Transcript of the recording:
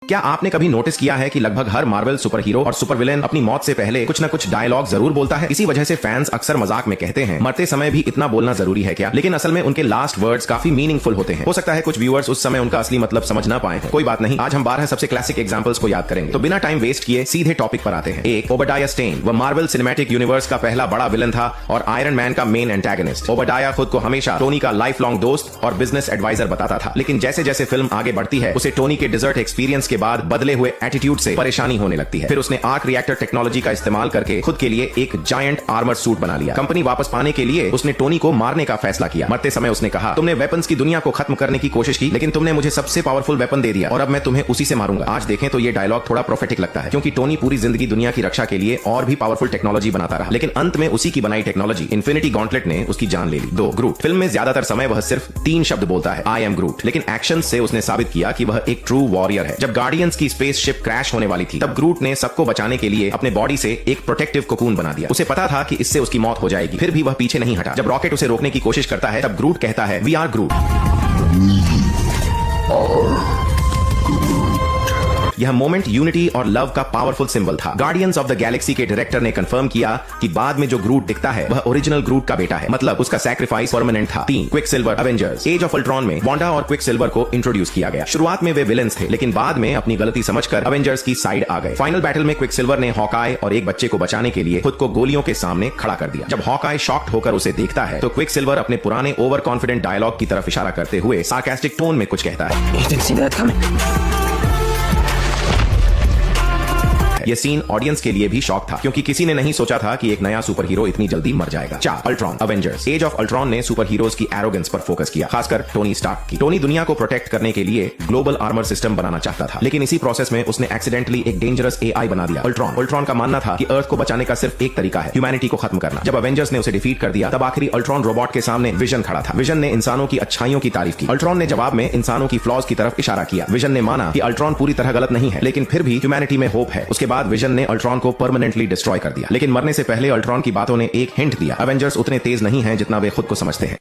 क्या आपने कभी नोटिस किया है कि लगभग हर मार्वल सुपर हीरो और सुपर विलेन अपनी मौत से पहले कुछ न कुछ डायलॉग जरूर बोलता है। इसी वजह से फैंस अक्सर मजाक में कहते हैं मरते समय भी इतना बोलना जरूरी है क्या, लेकिन असल में उनके लास्ट वर्ड्स काफी मीनिंगफुल होते हैं। हो सकता है कुछ व्यूअर्स उस समय उनका असली मतलब समझ ना पाए। कोई बात नहीं, आज हम 12 सबसे क्लासिक एग्जांपल्स को याद करेंगे। तो बिना टाइम वेस्ट किए सीधे टॉपिक पर आते हैं। एक, ओबडाया स्टेन। वह मार्वल सिनेमैटिक यूनिवर्स का पहला बड़ा विलन था और आयरन मैन का मेन एंटेगनिस्ट। ओबडाया खुद को हमेशा टोनी का लाइफ लॉन्ग दोस्त और बिजनेस एडवाइजर बताता था, लेकिन जैसे जैसे फिल्म आगे बढ़ती है उसे टोनी के डिजर्ट एक्सपीरियंस के बाद बदले हुए एटीट्यूड से परेशानी होने लगती है। फिर उसने आर्क रिएक्टर टेक्नोलॉजी का इस्तेमाल करके खुद के लिए एक जायंट आर्मर सूट बना लिया। कंपनी वापस पाने के लिए उसने टोनी को मारने का फैसला किया। मरते समय उसने कहा, तुमने वेपन्स की दुनिया को खत्म करने की कोशिश की, लेकिन तुमने मुझे सबसे पावरफुल वेपन दे दिया और अब मैं तुम्हें उसी से मारूंगा। आज देखें तो ये डायलॉग थोड़ा प्रोफेटिक लगता है, क्योंकि टोनी पूरी जिंदगी दुनिया की रक्षा के लिए और भी पावरफुल टेक्नोलॉजी बनाता रहा, लेकिन अंत में उसी की बनाई टेक्नोलॉजी इन्फिनिटी गॉन्टलेट ने उसकी जान ले ली। 2, ग्रूट। फिल्म में ज्यादातर समय वह सिर्फ 3 शब्द बोलता है, आई एम ग्रूट, लेकिन एक्शन से उसने साबित किया कि वह एक ट्रू वॉरियर है। जब गार्डियंस की स्पेसशिप क्रैश होने वाली थी तब ग्रूट ने सबको बचाने के लिए अपने बॉडी से एक प्रोटेक्टिव कोकून बना दिया। उसे पता था कि इससे उसकी मौत हो जाएगी, फिर भी वह पीछे नहीं हटा। जब रॉकेट उसे रोकने की कोशिश करता है तब ग्रूट कहता है, वी आर ग्रूट। यह मोमेंट यूनिटी और लव का पावरफुल सिंबल था। गार्डियंस ऑफ द गैलेक्सी के डायरेक्टर ने कंफर्म किया कि बाद में जो ग्रूट दिखता है वह ओरिजिनल ग्रूट का बेटा है, मतलब उसका सैक्रिफाइस परमानेंट था। 3, Quicksilver. Avengers as of Ultron में वांडा और क्विकसिल्वर को इंट्रोड्यूस किया गया। शुरुआत में वे विलेंस थे, लेकिन बाद में अपनी गलती समझकर अवेंजर्स की साइड आ गए। फाइनल बैटल में क्विकसिल्वर ने हॉकाई और एक बच्चे को बचाने के लिए खुद को गोलियों के सामने खड़ा कर दिया। जब हॉकाई शॉक्ड होकर उसे देखता है तो क्विकसिल्वर अपने पुराने ओवर कॉन्फिडेंट डायलॉग की तरफ इशारा करते हुए सार्कास्टिक टोन में कुछ कहता है। यह सीन ऑडियंस के लिए भी शॉक था, क्योंकि किसी ने नहीं सोचा था कि एक नया सुपर हीरो इतनी जल्दी मर जाएगा। 4, Ultron. Avengers as of Ultron ने सुपर हीरोज की एरोगेंस पर फोकस किया, खासकर टोनी स्टार्क की। टोनी दुनिया को प्रोटेक्ट करने के लिए ग्लोबल आर्मर सिस्टम बनाना चाहता था, लेकिन इसी प्रोसेस में उसने एक्सीडेंटली एक डेंजरस एआई बना दिया, अल्ट्रॉन। अल्ट्रॉन का मानना था कि अर्थ को बचाने का सिर्फ एक तरीका है, ह्यूमैनिटी को खत्म करना। जब अवेंजर्स ने उसे डिफीट कर दिया तब आखिरी अल्ट्रॉन रोबोट के सामने विजन खड़ा था। विजन ने इंसानों की अच्छाइयों की तारीफ की, अल्ट्रॉन ने जवाब में इंसानों की फ्लॉज की तरफ इशारा किया। विजन ने माना कि अल्ट्रॉन पूरी तरह गलत नहीं है, लेकिन फिर भी ह्यूमैनिटी में होप है। उसके बाद विजन ने अल्ट्रॉन को परमानेंटली डिस्ट्रॉय कर दिया, लेकिन मरने से पहले अल्ट्रॉन की बातों ने एक हिंट दिया, अवेंजर्स उतने तेज नहीं हैं जितना वे खुद को समझते हैं।